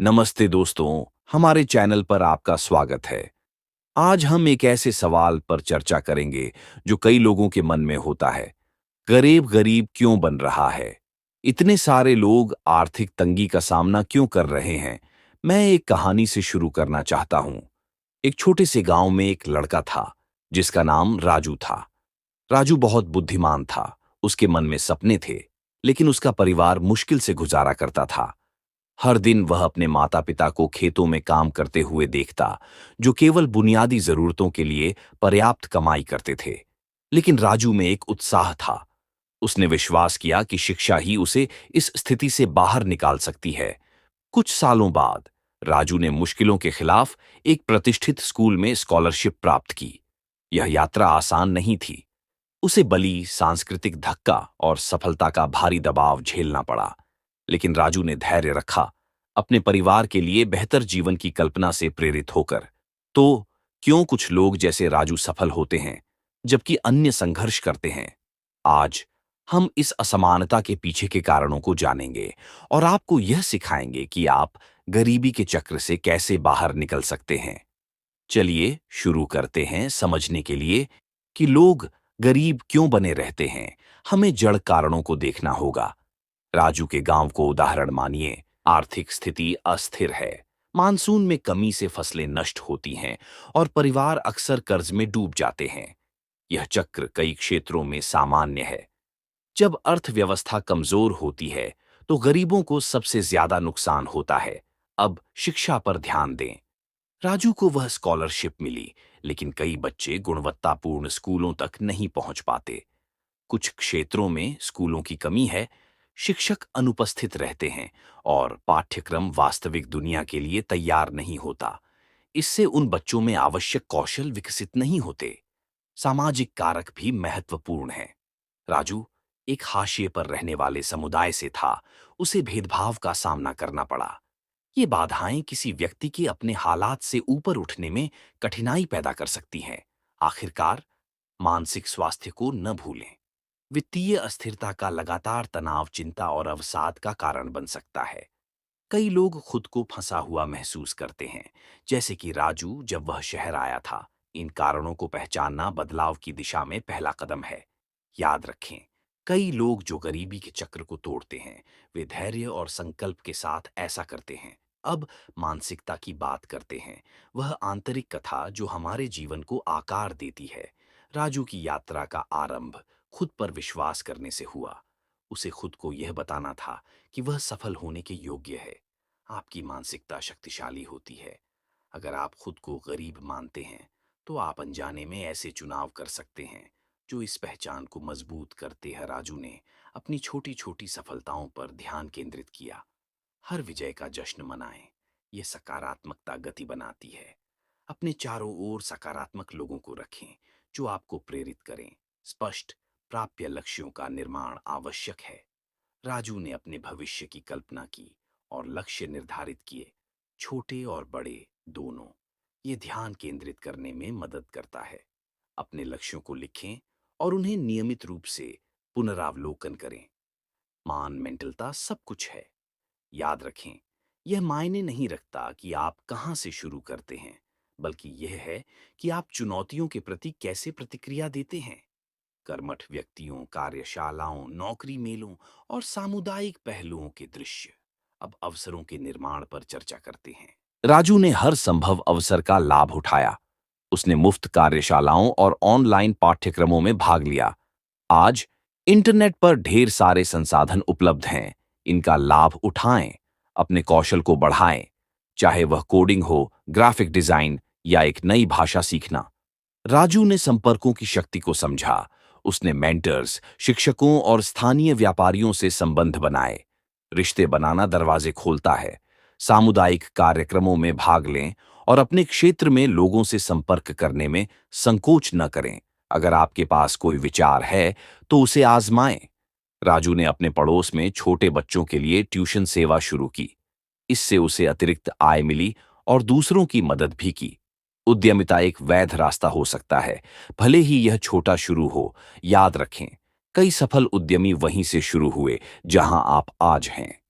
नमस्ते दोस्तों, हमारे चैनल पर आपका स्वागत है। आज हम एक ऐसे सवाल पर चर्चा करेंगे जो कई लोगों के मन में होता है। गरीब गरीब क्यों बन रहा है? इतने सारे लोग आर्थिक तंगी का सामना क्यों कर रहे हैं? मैं एक कहानी से शुरू करना चाहता हूँ। एक छोटे से गांव में एक लड़का था, जिसका नाम राजू था। राजू बहुत बुद्धिमान था, उसके मन में सपने थे, लेकिन उसका परिवार मुश्किल से गुजारा करता था। हर दिन वह अपने माता पिता को खेतों में काम करते हुए देखता, जो केवल बुनियादी जरूरतों के लिए पर्याप्त कमाई करते थे। लेकिन राजू में एक उत्साह था। उसने विश्वास किया कि शिक्षा ही उसे इस स्थिति से बाहर निकाल सकती है। कुछ सालों बाद राजू ने मुश्किलों के खिलाफ एक प्रतिष्ठित स्कूल में स्कॉलरशिप प्राप्त की। यह यात्रा आसान नहीं थी। उसे बली, सांस्कृतिक धक्का और सफलता का भारी दबाव झेलना पड़ा। लेकिन राजू ने धैर्य रखा, अपने परिवार के लिए बेहतर जीवन की कल्पना से प्रेरित होकर। तो क्यों कुछ लोग जैसे राजू सफल होते हैं, जबकि अन्य संघर्ष करते हैं? आज हम इस असमानता के पीछे के कारणों को जानेंगे और आपको यह सिखाएंगे कि आप गरीबी के चक्र से कैसे बाहर निकल सकते हैं। चलिए शुरू करते हैं। समझने के लिए कि लोग गरीब क्यों बने रहते हैं, हमें जड़ कारणों को देखना होगा। राजू के गांव को उदाहरण मानिए। आर्थिक स्थिति अस्थिर है। मानसून में कमी से फसलें नष्ट होती हैं और परिवार अक्सर कर्ज में डूब जाते हैं। यह चक्र कई क्षेत्रों में सामान्य है। जब अर्थव्यवस्था कमजोर होती है, तो गरीबों को सबसे ज्यादा नुकसान होता है। अब शिक्षा पर ध्यान दें। राजू को वह स्कॉलरशिप मिली, लेकिन कई बच्चे गुणवत्तापूर्ण स्कूलों तक नहीं पहुंच पाते। कुछ क्षेत्रों में स्कूलों की कमी है, शिक्षक अनुपस्थित रहते हैं और पाठ्यक्रम वास्तविक दुनिया के लिए तैयार नहीं होता। इससे उन बच्चों में आवश्यक कौशल विकसित नहीं होते। सामाजिक कारक भी महत्वपूर्ण हैं। राजू एक हाशिए पर रहने वाले समुदाय से था। उसे भेदभाव का सामना करना पड़ा। ये बाधाएं किसी व्यक्ति के अपने हालात से ऊपर उठने में कठिनाई पैदा कर सकती हैं। आखिरकार, मानसिक स्वास्थ्य को न भूलें। वित्तीय अस्थिरता का लगातार तनाव चिंता और अवसाद का कारण बन सकता है। कई लोग खुद को फंसा हुआ महसूस करते हैं, जैसे कि राजू जब वह शहर आया था। इन कारणों को पहचानना बदलाव की दिशा में पहला कदम है। याद रखें, कई लोग जो गरीबी के चक्र को तोड़ते हैं, वे धैर्य और संकल्प के साथ ऐसा करते हैं। अब मानसिकता की बात करते हैं, वह आंतरिक कथा जो हमारे जीवन को आकार देती है। राजू की यात्रा का आरंभ खुद पर विश्वास करने से हुआ। उसे खुद को यह बताना था कि वह सफल होने के योग्य है। आपकी मानसिकता शक्तिशाली होती है। अगर आप खुद को गरीब मानते हैं, तो आप अनजाने में ऐसे चुनाव कर सकते हैं जो इस पहचान को मजबूत करते हैं। राजू ने अपनी छोटी छोटी सफलताओं पर ध्यान केंद्रित किया। हर विजय का जश्न मनाएं। यह सकारात्मकता गति बनाती है। अपने चारों ओर सकारात्मक लोगों को रखें जो आपको प्रेरित करें। स्पष्ट, प्राप्य लक्ष्यों का निर्माण आवश्यक है। राजू ने अपने भविष्य की कल्पना की और लक्ष्य निर्धारित किए, छोटे और बड़े दोनों। ये ध्यान केंद्रित करने में मदद करता है। अपने लक्ष्यों को लिखें और उन्हें नियमित रूप से पुनरावलोकन करें। मान मेंटलता सब कुछ है। याद रखें, यह मायने नहीं रखता कि आप कहां से शुरू करते हैं, बल्कि यह है कि आप चुनौतियों के प्रति कैसे प्रतिक्रिया देते हैं। कर्मठ व्यक्तियों, कार्यशालाओं, नौकरी मेलों और सामुदायिक पहलुओं के दृश्य। अब अवसरों के निर्माण पर चर्चा करते हैं। राजू ने हर संभव अवसर का लाभ उठाया। उसने मुफ्त कार्यशालाओं और ऑनलाइन पाठ्यक्रमों में भाग लिया। आज इंटरनेट पर ढेर सारे संसाधन उपलब्ध हैं। इनका लाभ उठाएं, अपने कौशल को बढ़ाएं, चाहे वह कोडिंग हो, ग्राफिक डिजाइन या एक नई भाषा सीखना। राजू ने संपर्कों की शक्ति को समझा। उसने मेंटर्स, शिक्षकों और स्थानीय व्यापारियों से संबंध बनाए। रिश्ते बनाना दरवाजे खोलता है। सामुदायिक कार्यक्रमों में भाग लें और अपने क्षेत्र में लोगों से संपर्क करने में संकोच न करें। अगर आपके पास कोई विचार है, तो उसे आजमाएं। राजू ने अपने पड़ोस में छोटे बच्चों के लिए ट्यूशन सेवा शुरू की। इससे उसे अतिरिक्त आय मिली और दूसरों की मदद भी की। उद्यमिता एक वैध रास्ता हो सकता है, भले ही यह छोटा शुरू हो। याद रखें, कई सफल उद्यमी वहीं से शुरू हुए जहां आप आज हैं।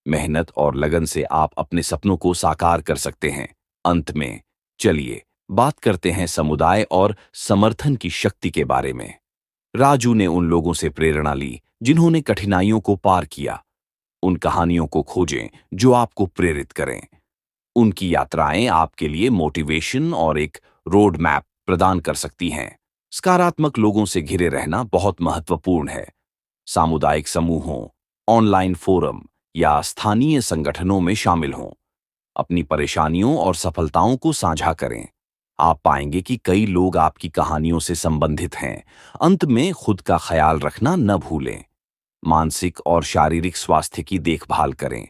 मेहनत और लगन से आप अपने सपनों को साकार कर सकते हैं। अंत में, चलिए बात करते हैं समुदाय और समर्थन की शक्ति के बारे में। राजू ने उन लोगों से प्रेरणा ली जिन्होंने कठिनाइयों को पार किया। उन कहानियों को खोजें जो आपको प्रेरित करें। उनकी यात्राएं आपके लिए मोटिवेशन और एक रोड मैप प्रदान कर सकती हैं। सकारात्मक लोगों से घिरे रहना बहुत महत्वपूर्ण है। सामुदायिक समूहों, ऑनलाइन फोरम या स्थानीय संगठनों में शामिल हों। अपनी परेशानियों और सफलताओं को साझा करें। आप पाएंगे कि कई लोग आपकी कहानियों से संबंधित हैं। अंत में, खुद का ख्याल रखना न भूलें। मानसिक और शारीरिक स्वास्थ्य की देखभाल करें।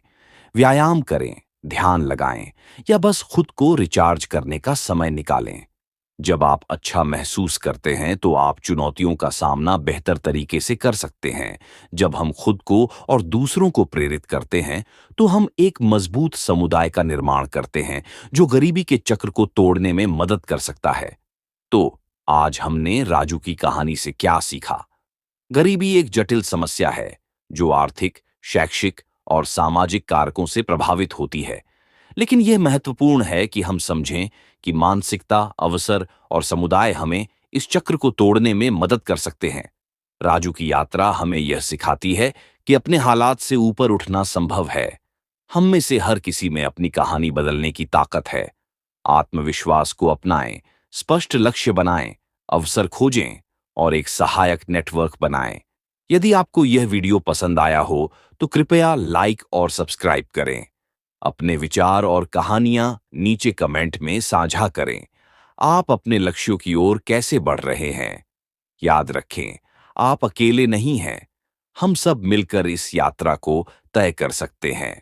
व्यायाम करें, ध्यान लगाएं या बस खुद को रिचार्ज करने का समय निकालें। जब आप अच्छा महसूस करते हैं तो आप चुनौतियों का सामना बेहतर तरीके से कर सकते हैं। जब हम खुद को और दूसरों को प्रेरित करते हैं तो हम एक मजबूत समुदाय का निर्माण करते हैं जो गरीबी के चक्र को तोड़ने में मदद कर सकता है। तो आज हमने राजू की कहानी से क्या सीखा? गरीबी एक जटिल समस्या है जो आर्थिक, शैक्षिक और सामाजिक कारकों से प्रभावित होती है। लेकिन यह महत्वपूर्ण है कि हम समझें कि मानसिकता, अवसर और समुदाय हमें इस चक्र को तोड़ने में मदद कर सकते हैं। राजू की यात्रा हमें यह सिखाती है कि अपने हालात से ऊपर उठना संभव है। हम में से हर किसी में अपनी कहानी बदलने की ताकत है। आत्मविश्वास को अपनाएं, स्पष्ट लक्ष्य बनाएं, अवसर खोजें और एक सहायक नेटवर्क बनाएं। यदि आपको यह वीडियो पसंद आया हो तो कृपया लाइक और सब्सक्राइब करें। अपने विचार और कहानियां नीचे कमेंट में साझा करें। आप अपने लक्ष्यों की ओर कैसे बढ़ रहे हैं? याद रखें, आप अकेले नहीं हैं। हम सब मिलकर इस यात्रा को तय कर सकते हैं।